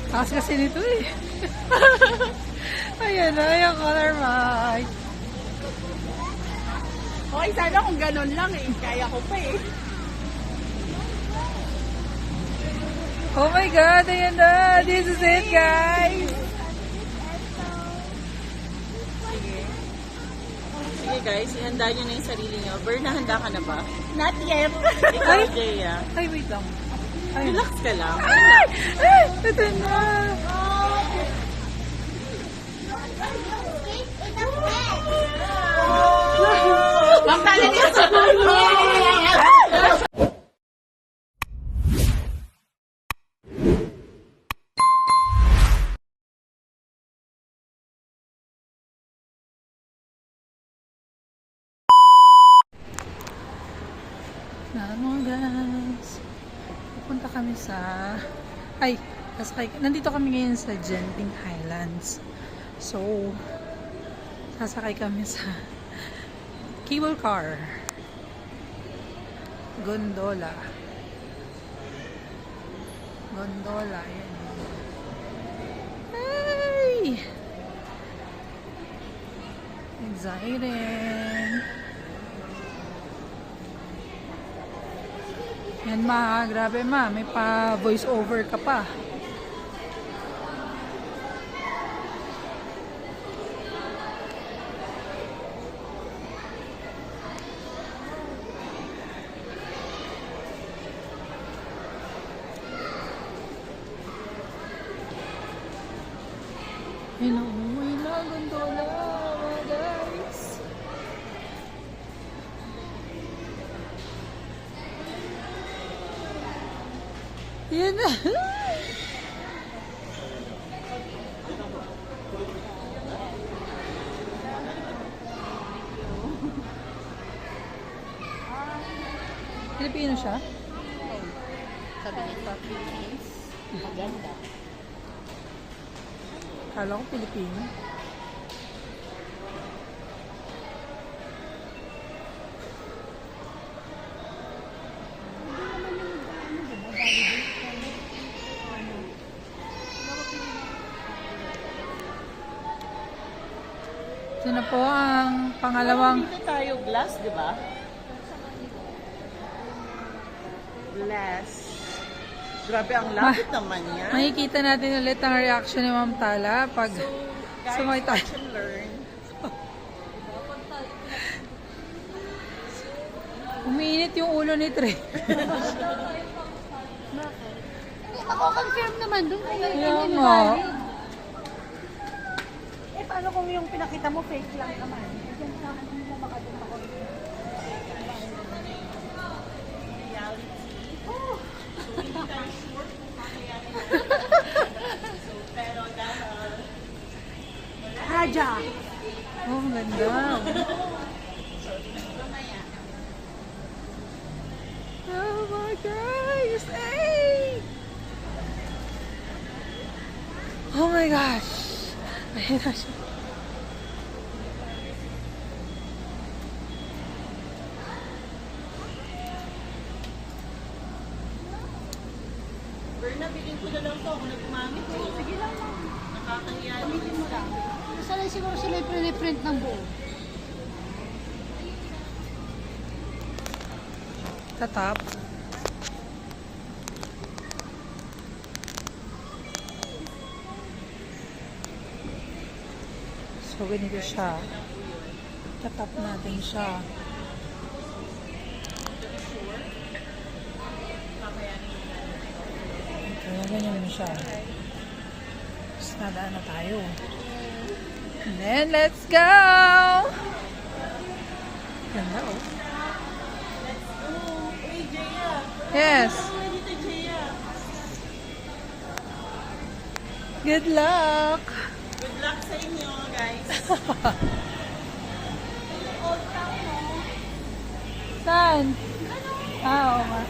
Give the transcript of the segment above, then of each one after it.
Takas kasi nito eh. Ayan na, yung color mic. Okay, sana kung ganun lang eh. Kaya ko pa eh. Oh my God, ayan na. This is it, guys. Sige guys, ihanda nyo na yung sarili nyo. Ber, nahanda ka na ba? Not yet. Ay! Ikaw, Jaya. Ay, wait lang. Ay, Relax ka lang. ay! Ay! Ito na. Ang pala niya sa Ano guys, pupunta kami sa nandito kami ngayon sa Genting Highlands. So sasakay kami sa cable car, gondola, yan. Hey, exciting. Yan ma, grabe ma, may pa voice over ka pa. Inuwi na gondola, mga guys. Yan na. Pilipino siya? Sabi niya sa Philippines, maganda. Kala ko Pilipino. Ito na po ang pangalawang... Dito tayo glass, di ba? Glass. Grabe, ang lapit naman yan. Makikita natin ulit ang reaction ni Ma'am Tala pag Guys, sumakay tayo. watch and learn. Umiinit yung ulo ni Trey. Ako confirm naman doon. Kaya nga. Eh, paano kung yung pinakita mo fake lang naman? Diyan sa akin mo baka doon ako. Raja! Oh, ang ganda. Oh my gosh! Hey! Oh my gosh! Ayan na siya. Berna, bilhin ko na lang to. Ako nagmamit ko. Sige lang. Nakakahiya. Gamitin mo lang. Basta lang siguro sila yung print ng buo. Tatap. So, ganito siya. Tatap natin siya. Kaya ganyan mo siya. Tapos nadaan na tayo. And then, let's go! Ganda, oh. Uy, Jaya. Yes. Pwede dito, Jaya. Good luck! Good luck sa inyo, guys. Saan? Oo nga.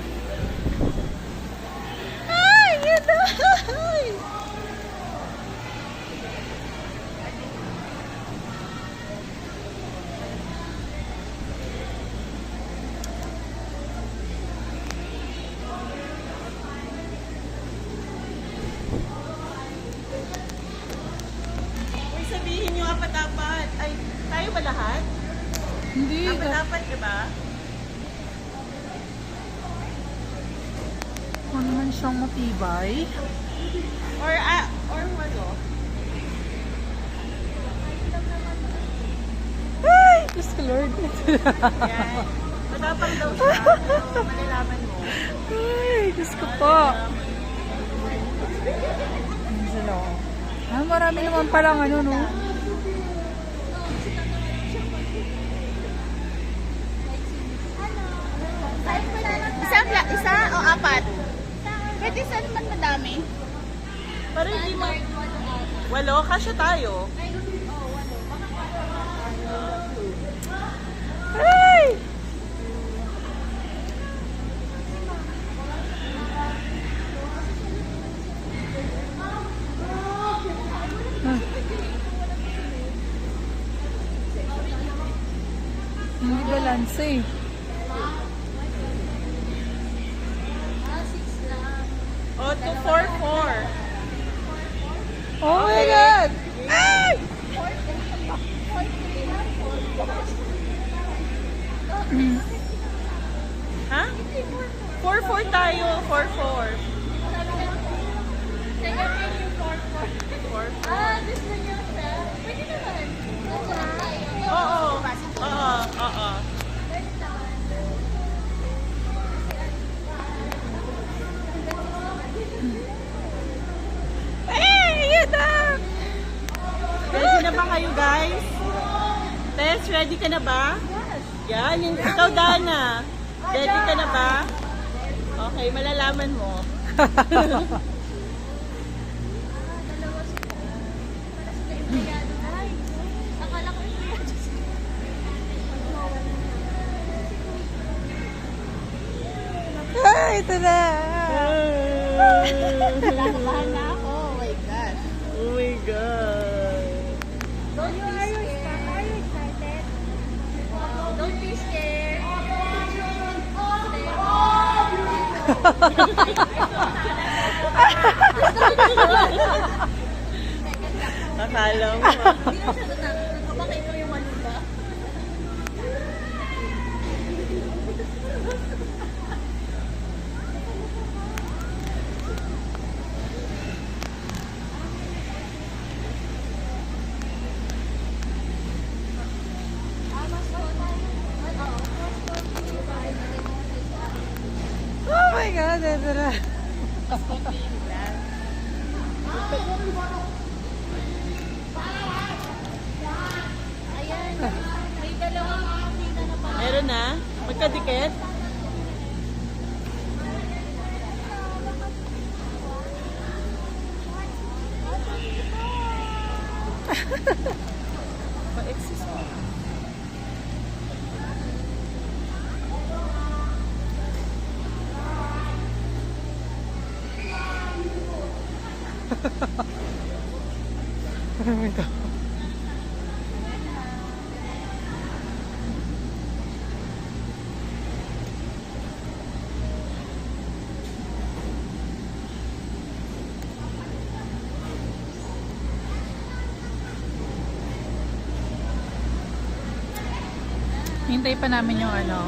Ay, yun na! dapat. Ay, tayo ba lahat? Hindi. Dapat, diba? Ano naman siyang matibay? Or ano? Ay! Diyos ko Lord. Yan. Matapang daw siya. So, malalaman mo. Ay! Diyos ko po. Ano sila? Ah, marami naman palang ano, no? Isa o apat? Pwede isa naman madami. Para hindi mo... Walo, kasya tayo. Ay! Hindi balance eh. O, 244. Oh my God! Ay! Ha? 4-4 tayo. 4-4. Oo. Oo. Ay! Yun na! Ready na ba kayo, guys? Tess, ready ka na ba? Yan, ikaw, Dana. Ready ka na ba? Okay, malalaman mo. Ay, ito na! Nakabahan na ako. Oh my gosh. Oh my God. Are you excited? Don't be scared. Akala mo. Hindi na siya nakabakit mo yung ano ba? Oh my God, ito na. Ayan. May dalawang pila na pa. Meron na? Magkadikit? Pa-exist mo. Ano ito? Hintay pa namin yung ano,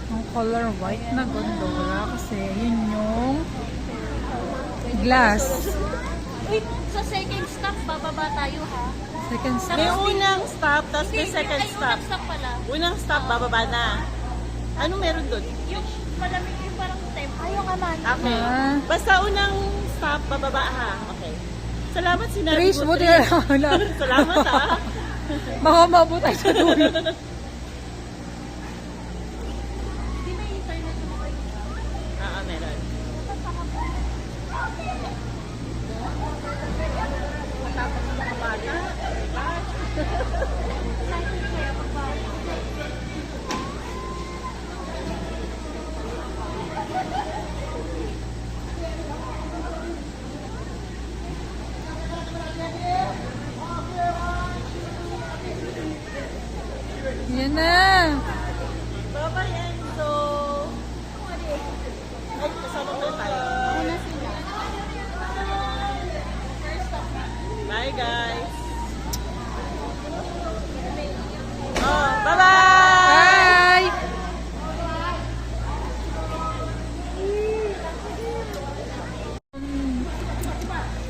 yung color white na gondola kasi yun yung glass. Wait, sa second stop, bababa tayo ha? Second stop. May unang stop, tapos may second Ay, stop. unang stop pala. Unang stop, bababa na. Ano meron doon? Yung malamig yung parang temp. Ay, yung aman. Okay. Ah. Basta unang stop, bababa ha. Okay. Salamat, sinabi Trish, mo. buti Trish. na lang. Salamat ha. Baka mabot tayo sa dulo. Hindi may internet mo kayo. Meron. Matapos ng mga bata.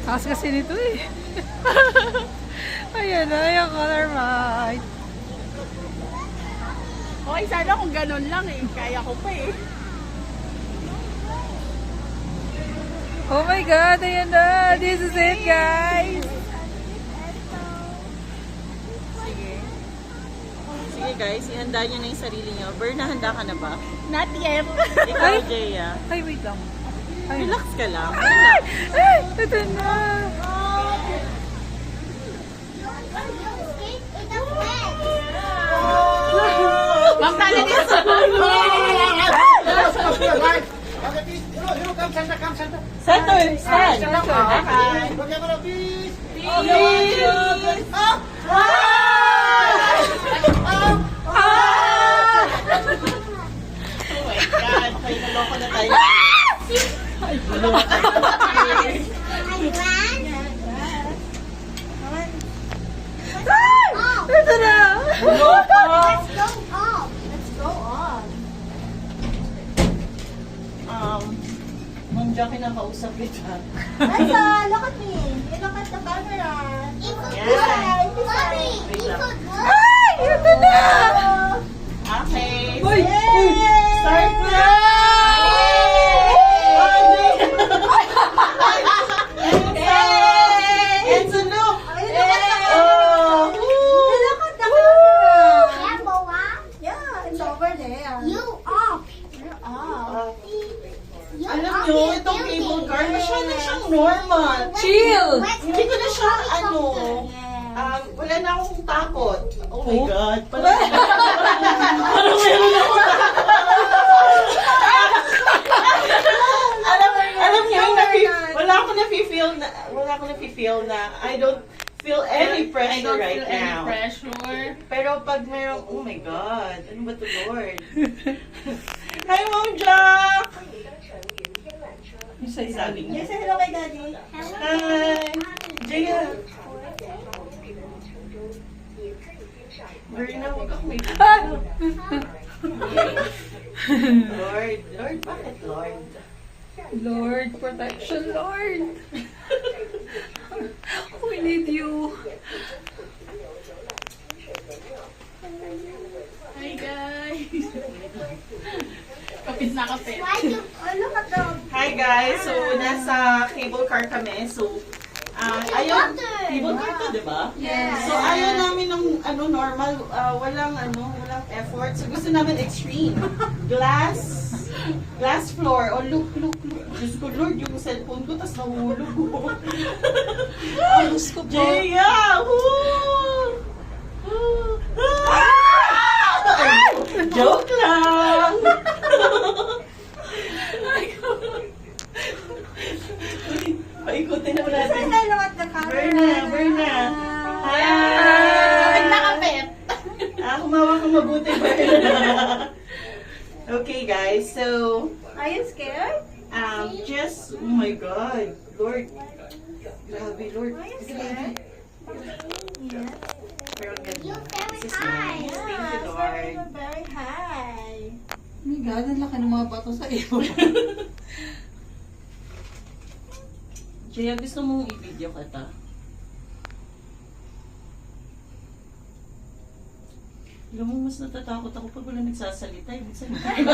Taas kasi nito eh. Ayan na, yung color white. Okay, sana kung ganun lang eh. Kaya ko pa eh. Oh my God, ayan na. This is it, guys. Sige. Sige guys, ihanda nyo na yung sarili nyo. Berna, handa ka na ba? Not yet. Ikaw, Ay. Jaya. Ay, wait lang. Ay, Relax ka lang. Ay! Ay! Ito na. Ma'am, tala din sa Center, stand. Oh my God, may naloko na tayo. Ito na. Ma'am Jackie, nakausap kita. Asa, look at me. You look at the camera. Yan. Mommy, Ay! Ito na. Okay. Uy! Uy! Start na! Enzo, look! Oh! Look at the camera. Yeah, it's over there. You're off. Alam nyo, itong cable car, masyado siyang normal. Chill. Hindi ko na siya, wala na akong takot. Oh my God. Parang meron ako alam niyo, wala akong nafe-feel na I don't feel any pressure right now. Pero pag meron, oh my God, ano ba to, Lord? Hi, Mom Jack! Sabi niya. Yes, hello kay Daddy. Hi! Jaya! Marina, huwag ako may Lord, bakit Lord? Lord, protection, Lord. We need you. Hi guys! Kapit na kapit. Look at the... Hi guys! So, nasa cable car kami. So, ayaw, cable car to, di ba? Yes. So, ayaw namin ng normal, walang effort. So, gusto namin extreme. Glass floor. Oh, look. Diyos ko, Lord, yung cellphone ko, tas nahulog ko. Diyos ko po. Jaya! Woo! Joke lang! Paikutin na Yes, natin. look at the camera. Berna. Hi! Kapit na kapit. Kumawa kang mabuti, Berna. Okay, guys. So, Are you scared? just, oh my God. Lord. Grabe, Lord. Are you scared? Yes. Pero ganda. This is nice. Thank you, Lord. You're very high. Oh my God, ang laki ng mga bato sa iyo. Jaya, gusto mong i-video kita? Alam mo, mas natatakot ako pag wala nagsasalita. Ibig sabihin.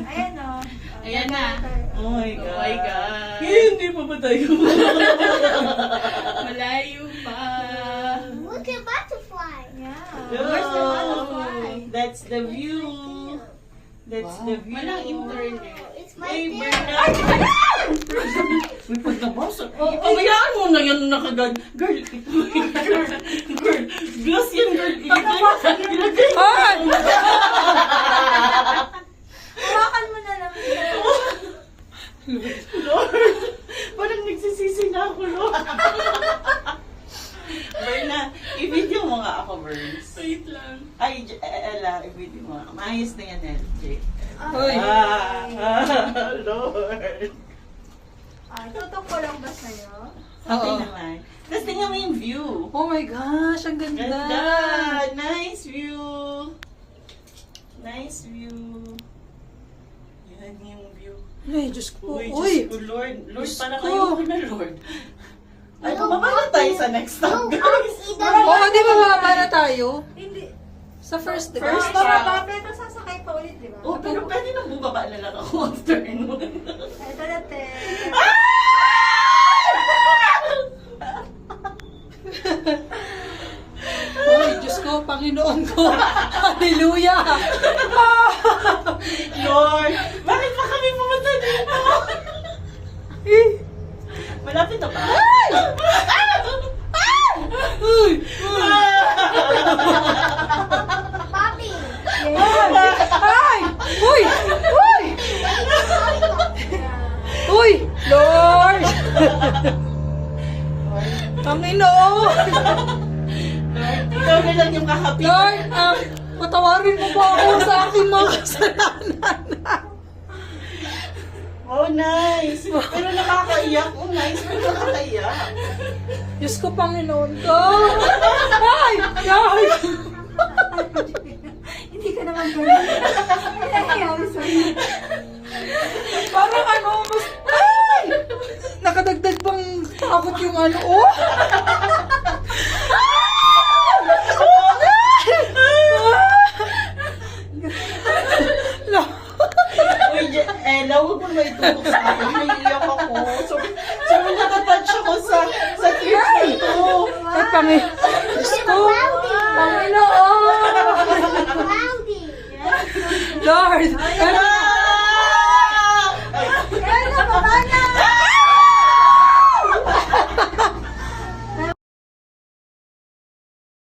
Ayan o. Ayan na. Oh my God. Oh my God. Hindi pa ba tayo? Malayo pa. Look at butterfly. Yeah. Oh, Where's the butterfly? that's the view. That's the view. Walang internet. It's Hey, my Berna! Uy, pagkabasa. Pabayaan mo na yan nakagad. Girl, glass yan, girl. Ilagay mo. Ay! Hawakan mo na lang. Lord, parang nagsisisi na ako, Lord. Berna, i-video mo nga ako, Berns. Wait lang. Ay, Ella, i-video mo nga. Maayos na yan, LJ. Uy. Lord. Tutok ko lang ba sa'yo? Okay Oo. naman. Tapos tingnan mo yung view. Oh my gosh, ang ganda. Ganda! Nice view! Nice view! Yan yung view. Ay, Diyos ko. Uy, Uy! Diyos ko, Lord. Lord, Diyos para ko. kayo na, Lord. Ay, bumaba na tayo sa next stop, guys. Oo, di ba bababa na tayo? Hindi. Sa first, di First ba? Bababa, pero sasakay pa ulit, di ba? Oh, pero pwede nang bumaba na lang ako after nun. Ito na, te. Uy, Diyos ko, Panginoon ko. Hallelujah! Lord, bakit pa kami pumunta dito? Malapit na ba? Uy! Papi! Ay! Uy! Uy! Uy! Lord! Panginoon! Ikaw na lang yung kakapit. Lord, patawarin mo po ako sa aking mga kasalanan. Oh, nice. Pero nakakaiyak. Oh, nice. Pero nakakaiyak. Diyos ko, Panginoon ko! Ay! Ay! Hindi ka naman ganun. Ay, sorry. Parang ano, mas... Ay! Nakadagdag pang takot yung ano, oh! Uy, Ella, huwag mo naman itulog sa akin. Naiiyak ako. So nakatouch ako sa tears na ito. Ay, Diyos ko! Panginoon! Cloudy! Lord!